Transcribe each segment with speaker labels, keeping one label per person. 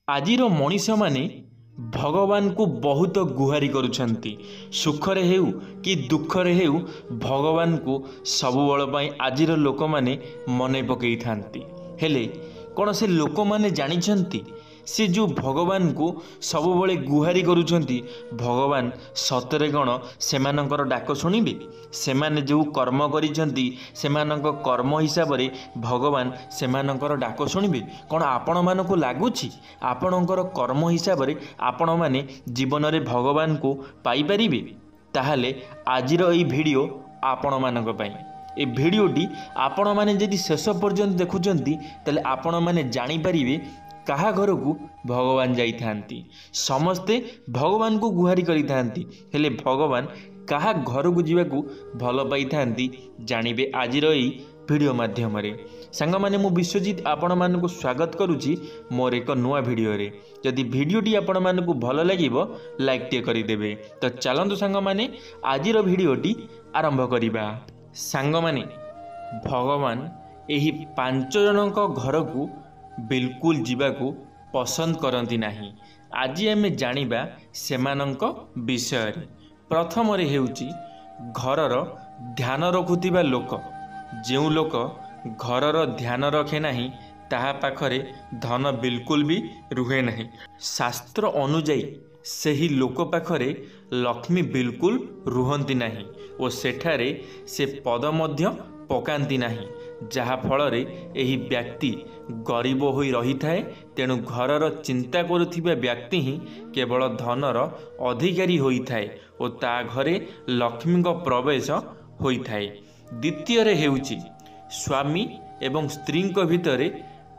Speaker 1: आजिर मनीष माने भगवान को बहुत गुहारी करुछंती। सुखरे हेउ कि दुखरे हेउ भगवान को सबुबल पई आजिर लोक माने मने पकई थांती। हेले कौन से लोक माने जानिछंती से जो भगवान को सबुबले गुहारी करुछंती भगवान सतरे कौन सेमानंकर डाक शुणिबे? सेमाने जो कर्म करिछंती सेमानंक कर्म हिसाब रे भगवान सेमानंकर डाक शुणिबे? कौन आपण मानको लागुछि आपणकर कर्म हिसाब रे आपण माने जीवन रे भगवान को पाई परिबे? ताहाले आजिर एई वीडियो आपण मानक पई। ए वीडियोटी आपण माने यदि शेष पर्यंत देखुछंती तले आपण माने जानि परिबे कहा घर को भगवान जाई थांती। समस्ते भगवान को गुहारी करी थांती, हेले भगवान कहा घर को जीवा को भल पाई थांती जानिबे आजिर एई वीडियो माध्यम रे। सांग माने मु विश्वजीत आपण मानकु स्वागत करूची मोर एक नुआ वीडियो रे। जदि वीडियोटी आपण मानकु भल लागिबो लाइक टे करि देबे। तो चलंतु सांग माने आजिर वीडियोटी आरंभ करिबा। सांग माने भगवान एही 5 जनक घर को बिल्कुल जीवाकू पसंद करती नहीं। आज आम जानिबा सेमानंक विषय। प्रथम रे हेउची घरर ध्यान रखुथिबा लोक। जो लोक घरर ध्यान रखे नहीं ताहा पाखरे धन बिल्कुल भी रुहे नहीं। शास्त्र अनुजाई सही लोक पाखरे लक्ष्मी बिल्कुल रुहंती नहीं और सेठारे से पद मध्य पकांती नहीं, जहा फଳରେ एही व्यक्ति गरीब होई रही थाए। तेणु घरर चिंता करुथिबा व्यक्ति ही केवल धनर अधिकारी होई थाए और ता घरे लक्ष्मी प्रवेश होई थाए। द्वितीय रे हेउची स्वामी एवं स्त्री भितर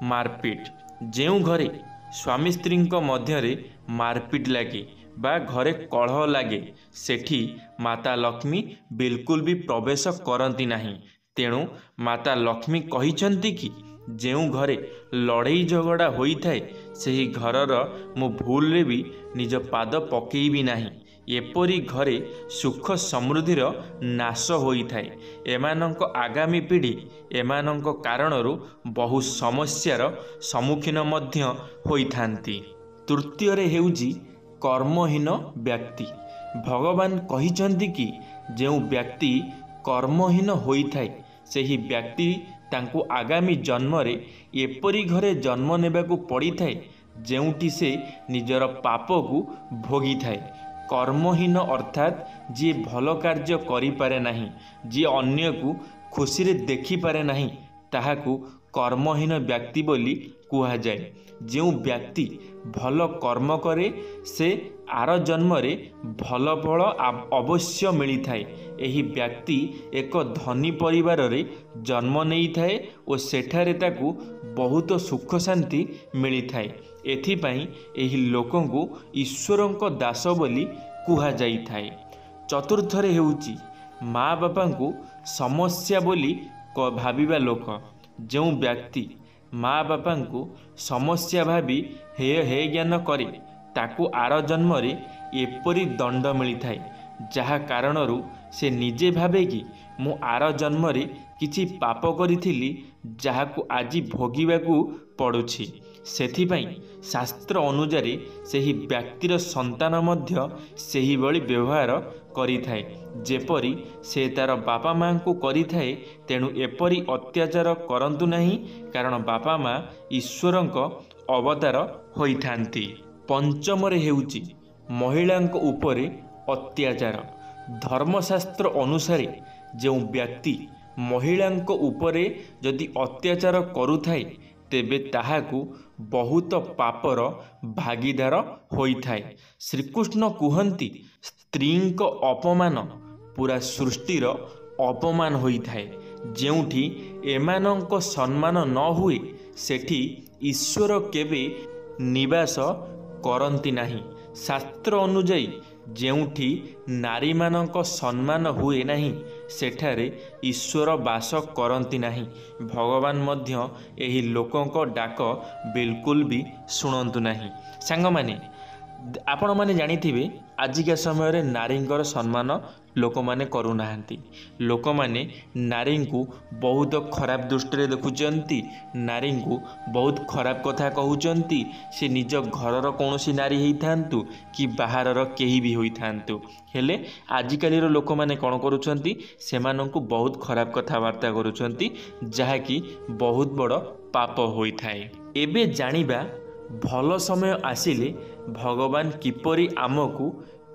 Speaker 1: मारपीट। जो घरे स्वामी स्त्री मध्य मारपीट लगे बा घरे कलह लगे सेठी माता लक्ष्मी बिल्कुल भी प्रवेश करती नहीं। तेणु माता लक्ष्मी कहिछंती कि जो घरे लड़ाई झगड़ा होइथाए सही घरर मु भूल रे भी निज पाद पकेइबी नहीं। एपरी घरे सुख समृद्धिर नाश होइथाए। एमानंक आगामी पीढ़ी एमानंक कारणरू बहु समस्यार सम्मुखीन मध्य होइथांती। तृतीय रे हेउजी कर्महीन व्यक्ति। भगवान कहिछंती कि जो व्यक्ति कर्महीन होइथाए सही व्यक्ति तांको आगामी जन्म रे एपरी घरे जन्म नेबाकू पड़ी थाए जेउटी से निजर पाप को भोगी थाए। कर्महीन अर्थात जी भल कार्य करि पारे नहीं, जी अन्य को खुशी रे देखि पारे नहीं, ताहाकू कर्महीन व्यक्ति बोली कुहा जाए। जो व्यक्ति भल कर्म करे से आर जन्म रे भल फल अवश्य मिली थाए। एही व्यक्ति एक धनी परिवार रे जन्म नहीं थाए और सेठारे ताकू बहुत सुख शांति मिली थाए। एथिपाई एही लोकों को ईश्वरंक दास बोली कुहा जाई थाए। चतुर्थ रे हेउची माँ बापा को समस्या बोली भाविबा लोक। जो व्यक्ति माँ बापा को समस्या भावी हे ज्ञान करे ताकू आर जन्म रे एपरी दंड मिली थाए, जहा कारणरू से निजे भावे कि मु आर जन्म रे किछि पाप करिथिली जहाकू आजी भोगिबाकू पड़ुछि। सेथिपाई शास्त्र अनुसारे सेही व्यक्तिर संतान मध्य सेही बळी व्यवहार करिथाए जेपरी से तार बापा माँ को करिथाए। तेणु एपरी अत्याचार करंतु नहीं, कारण बापा माँ ईश्वरंक अवतार होइथांती। पंचम रे हेउची महिलांक उपरे अत्याचार। धर्मशास्त्र अनुसारे जो व्यक्ति महिलांक उपरे यदि अत्याचार करुथाए तेबे ताहाकू बहुत पापर भागीदार होइथाए। श्रीकृष्ण कुहंती स्त्रींक अपमान पूरा सृष्टिर अपमान होइथाए। जेउठी एमानंक सम्मान न हुए सेठी ईश्वर केबे निवास करंती नहीं। शास्त्र अनुजाई जेउठी नारी मानक सम्मान हुए नहीं सेठारे ईश्वर वास करंती नहीं। भगवान मध्य एही लोकंक डाक बिल्कुल भी शुणंतु नहीं। सांग माने आपण माने जानिथिबे आजिका समय रे नारींकर सम्मान लोक माने करूनाहांती। लोक माने नारी को बहुत खराब दृष्टि देखुंट, नारी को बहुत खराब कथा कहते। से निज घरर कौन नारी होइथांतु कि बाहरर केही भी होइथांतु, हेले आजिकालीर लोक माने कौन करुछंती, सेमानंकु बहुत खराब कथबार्ता करुछंती, जहाँकि बहुत बड़ पाप होइथाए। एबे जानिबा भल समय आसिले भगवान किपरि आमको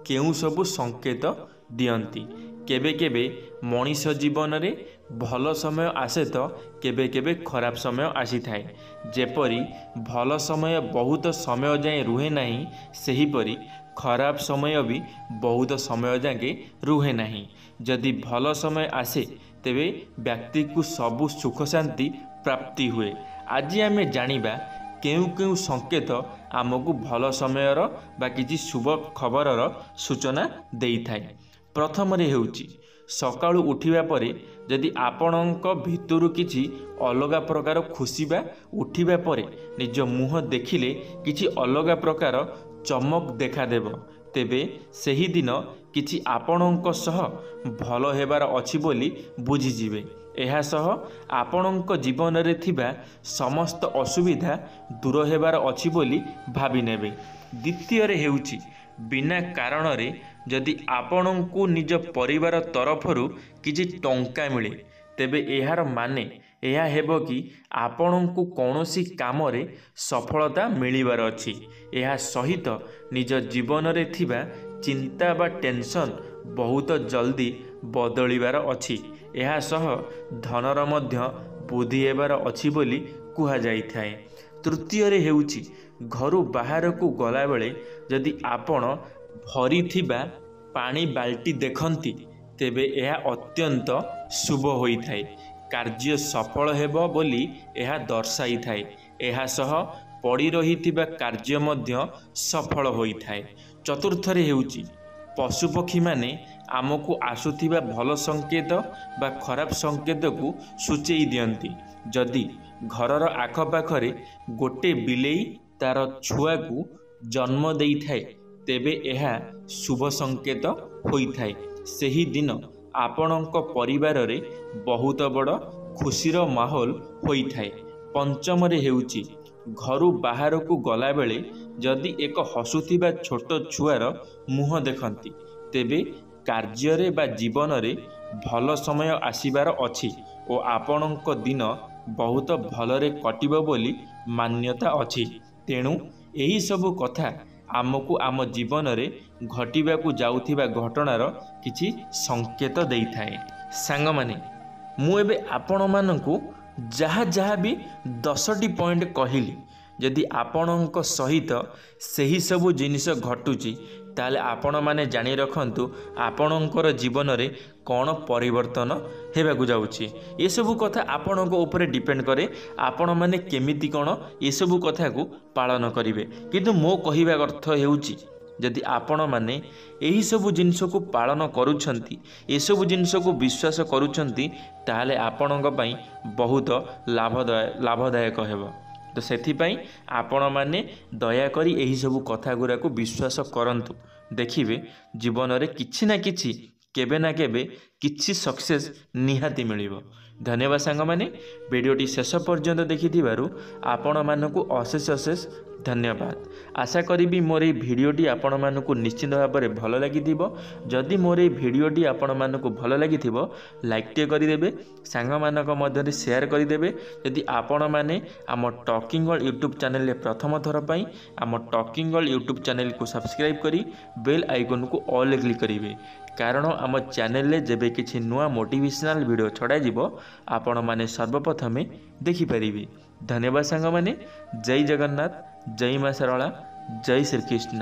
Speaker 1: केउ सबु संकेत दियंती। केबे केबे मनीष जीवन रे भल समय आसे तो केबे केबे खराब समय आसी थाए। जेपरी भल समय बहुत समय जाए रुहे नहीं, सेहीपरि खराब समय भी बहुत समय जाके रुहे नहीं। जदि भल समय आसे तेबे व्यक्ति को सबु सुख शांति प्राप्ति हुए। आज आमे जानिबा केउ केउ संकेत आमको भल समयर बा किछि शुभ खबरर सूचना देई थाए। प्रथम रे हेउची सकाळु उठिबा परे जदि आपणक भितरु किछि अलगा प्रकार खुशी बा उठिबा परे निज मुह देखिले किछि अलगा प्रकार चमक देखा देब, तेबे सही दिन किछि आपणक सह भल हेबार अछि बोली बुझिजिबे। एहा सह आपणक जीवन रे थिबा समस्त असुविधा दूर हेबार अछि बोली भाबी नेबे। द्वितीय रे हेउची बिना कारण रे जदि आपणको निज परिवार तरफरु किछि टंका मिले, तेबे एहार माने एहा हेबो कि आपणको कौनसी काम रे सफलता मिलिबार अछि। एहा सहित निज जीवन रे थिबा चिंता बा टेंशन बहुत जल्दी बदलिबार अछि। एहा सह धनर मध्य बुद्धि हेबार अछि बोली कुहा जाई थाए। तृतीय रे हेउची घरु बाहर को गला बेले जदि आपण भरी थिबा पानी बाल्टी देखंती, तेबे यह अत्यंत शुभ होई थाए। कार्य सफल हेबो बोली यह दर्शाई थाए। यह सह पड़ी रही थिबा कार्य मध्य सफल होई थाए। चतुर्थ रे हेउची पशुपक्षी माने आमको आसुथिबा भल संकेत बा खराब संकेत को सूचेई दियंती। जदि घरर आखपाखरे गोटे बिलेई तार छुआ को जन्म देई थाए, तेबे यह शुभ संकेत होई थाए। सेही दिन आपणक परिवार रे बहुत बड़ खुशीर माहौल होई थाए। पंचम रे हेउची घरु बाहर को गला बेले जदि एक हसुथिबा छोट छुआर मुह देखंती, तेबे कार्य रे बा जीवन रे भल समय आसीबार अछि ओ आपणक दिन बहुत भलरे कटिब बोली मान्यता अछि। तेणु एही सबु कथा आमको आम जीवन रे घटिबाकू जाउथिबा घटनार किछि संकेत देई थाए। सांग माने मु एबे आपण मानकू जहा जहा भी 10टी पॉइंट कहिली, यदि आपणक सहित सही सबु जिनिस घटुची ताले आपण माने जानी रखंतु आपणकर जीवन रे कौन परिवर्तन हेबाकू जाउची। ये सबु कथा आपणक ऊपर डिपेंड करे आपण माने केमिति कौन ये सबु कथा को पालन करिवे। किंतु मो कहिबा अर्थ हेउची यदि आपण माने एही सबु जिनिस को पालन करूछंती, ए सबु जिनिस को विश्वास करूछंती, ताले आपणक पई बहुत लाभदायक हेबो। तो सेथिपाई आपण माने दया करी एही सबु कथा गुरा को विश्वास करंतु। देखिबे जीवन रे किछि ना किछि केबे ना केबे किछि सक्सेस निहाती मिलिबो। धन्यवाद सांग माने, वीडियोटी शेष पर्यंत देखिथिबारु आपण मानकु अशेष अशेष धन्यवाद। आशा करी मोर ये भिडियोटी आपण मानकु निश्चित भाव में भल लगिथिबो। जदि मोर ये भिडियोटी आपण मानकु भल लगिथिबो लाइक टे करिदेबे, सांग मानक मध्य शेयर करिदेबे। यदि आपण माने आम टॉकिंग वर्ल्ड यूट्यूब चैनल रे प्रथम थर पई आम टॉकिंग वर्ल्ड यूट्यूब चैनल को सब्सक्राइब करी बेल आइकन को ऑल क्लिक करिवे, कारण आम चैनल रे जेबे किछि नुआ मोटिवेशनल वीडियो छड़ा जिवो आपण माने सर्वप्रथमे देखि परिबे। धन्यवाद सांग माने। जय जगन्नाथ, जय मां सरला, जय श्री कृष्ण।